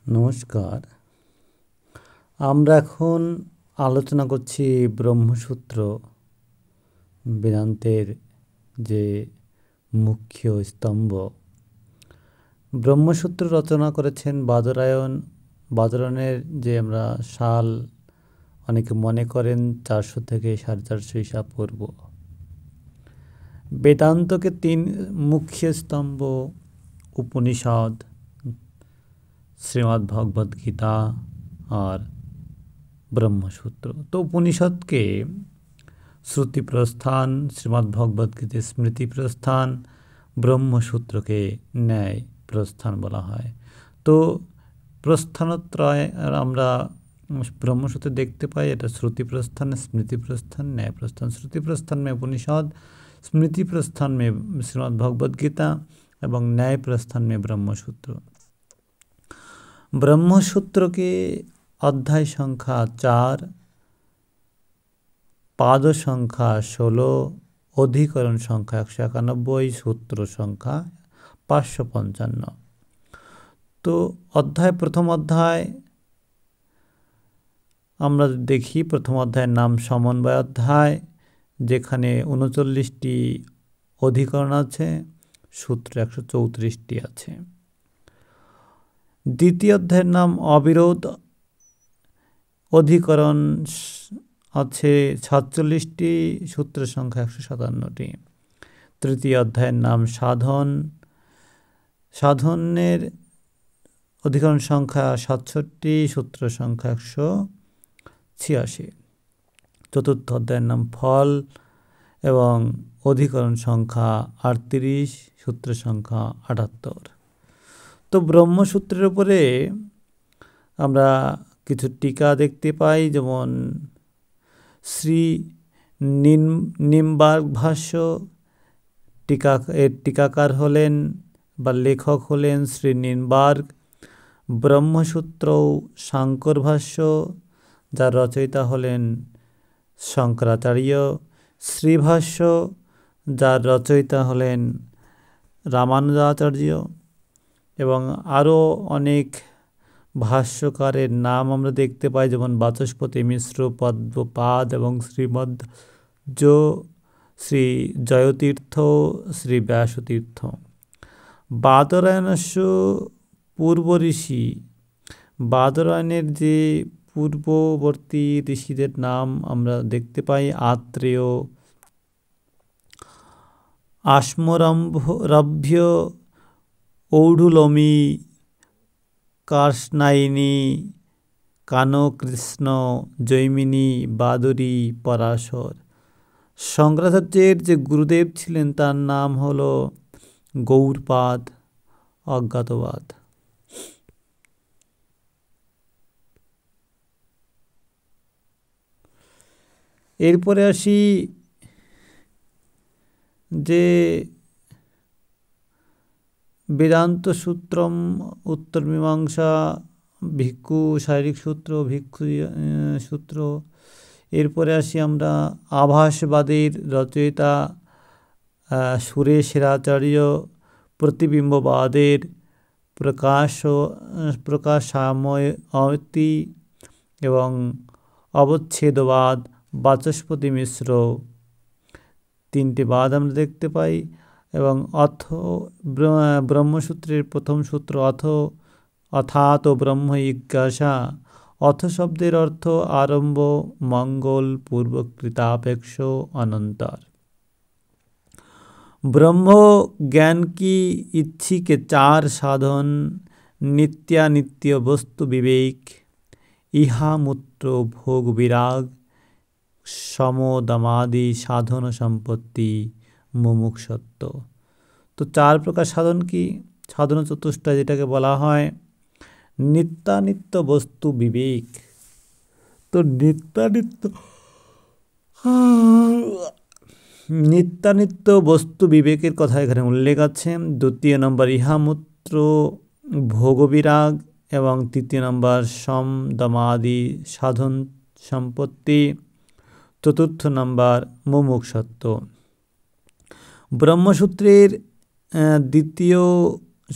নমস্কার। আমরা এখন আলোচনা করছি ব্রহ্মসূত্র, বেদান্তের যে মুখ্য স্তম্ভ। ব্রহ্মসূত্র রচনা করেছেন বাদরায়ণ। বাদরায়ণের যে আমরা সাল অনেকে মনে করেন 400 থেকে 450 খ্রিস্টপূর্ব। বেদান্তকে 3 মুখ্য স্তম্ভ: উপনিষদ, শ্রীমদ্ ভগবদ গীতা আর ব্রহ্মসূত্র। তো উপনিষদকে শ্রুতি প্রস্থান, শ্রীমদ্ ভগবদ গীতা স্মৃতি প্রস্থান, ব্রহ্মসূত্রকে ন্যায় প্রস্থান বলা হয়। তো প্রস্থানত্রয় আমরা ব্রহ্মসূত্রে দেখতে পাই, এটা শ্রুতি প্রস্থান, স্মৃতি প্রস্থান, ন্যায় প্রস্থান। শ্রুতি প্রস্থান में उपनिषद, स्मृति प्रस्थान में श्रीमद् भगवद गीता এবং ন্যায় প্রস্থান में ব্রহ্মসূত্র। ব্রহ্মসূত্রকে অধ্যায় সংখ্যা 4, পাদ সংখ্যা 16, অধিকরণ সংখ্যা 191, সূত্র সংখ্যা 555। তো প্রথম অধ্যায় আমরা দেখি। প্রথম অধ্যায়ের নাম সমন্বয় অধ্যায়, যেখানে 39টি অধিকরণ আছে, সূত্র 134টি আছে। দ্বিতীয় অধ্যায়ের নাম অবিরোধ, অধিকরণ আছে 46টি, সূত্র সংখ্যা 157টি। তৃতীয় অধ্যায়ের নাম সাধন, সাধনের অধিকরণ সংখ্যা 67, সূত্র সংখ্যা 186। চতুর্থ অধ্যায়ের নাম ফল এবং অধিকরণ সংখ্যা 38, সূত্র সংখ্যা 78। তো ব্রহ্মসূত্রের উপরে আমরা কিছু টিকা দেখতে পাই, যেমন শ্রী নিম্বার্ক ভাষ্য। টিকাকার হলেন বা লেখক হলেন শ্রী নিম্বার্ক। ব্রহ্মসূত্র সাংকর ভাষ্য, যার রচয়িতা হলেন শঙ্করাচার্য। শ্রীভাষ্য, যার রচয়িতা হলেন রামানুজাচার্য। এবং আরও অনেক ভাষ্যকারের নাম আমরা দেখতে পাই, যেমন বাচস্পতি মিশ্র, পদ্মপাদ এবং শ্রী জয়তীর্থ, শ্রী ব্যাসতীর্থ। বাদরায়ণস্য পূর্ব ঋষি, বাদরায়ণের যে পূর্ববর্তী ঋষিদের নাম আমরা দেখতে পাই: আত্রেয়, আশ্মরভ্য, ঔঢুলমি, কার্ষ্ণায়িনী, কানকৃষ্ণ, জৈমিনী, বাদুরী, পরাশর। শঙ্করাচার্যের যে গুরুদেব ছিলেন তার নাম হলো গৌড়পাদ, অজ্ঞাতবাদ। এরপরে আসি যে বেদান্ত সূত্রম, উত্তর মীমাংসা, ভিক্ষু শারীরিক সূত্র, ভিক্ষু সূত্র। এরপরে আসি আমরা আভাসবাদের রচয়িতা সুরেশ্বরাচার্য, প্রতিবিম্ববাদের প্রকাশাময়তি এবং অবচ্ছেদবাদ বাচস্পতি মিশ্র। 3টি বাদ আমরা দেখতে পাই। এবং ব্রহ্মসূত্রের প্রথম সূত্র অথাত ব্রহ্ম জিজ্ঞাসা। অথ শব্দের অর্থ আরম্ভ, মঙ্গল, পূর্বকৃতাপেক্ষ, অনন্তর। ব্রহ্ম জ্ঞাन की इच्छी के 4 साधन: नित्यानित्य वस्तु विवेक, इहामूत्र भोग विराग, সমদমাদি সাধন সম্পত্তি, মুমুক্ষুত্ব। তো 4 প্রকার সাধন কি? সাধন চতুষ্টয়, যেটাকে বলা হয় নিত্যানিত্য বস্তু বিবেক। তো নিত্যানিত্য বস্তু বিবেকের কথা এখানে উল্লেখ আছে। 2 নম্বর ইহামূত্র ভোগবিরাগ এবং 3 নম্বর সমদমাদি সাধন সম্পত্তি, 4 নম্বর মুমুক্ষুত্ব। ব্রহ্মসূত্রের দ্বিতীয়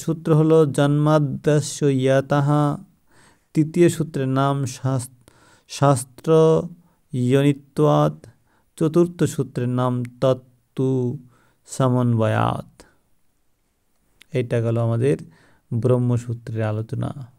সূত্র হলো জন্মাদ্যস্য ইয়তঃ তৃতীয় সূত্রের নাম শাস্ত্র ইয়নিত্বাৎ, চতুর্থ সূত্রের নাম তত্ত্ব সমন্বয়াৎ। এটা গেল আমাদের ব্রহ্মসূত্রের আলোচনা।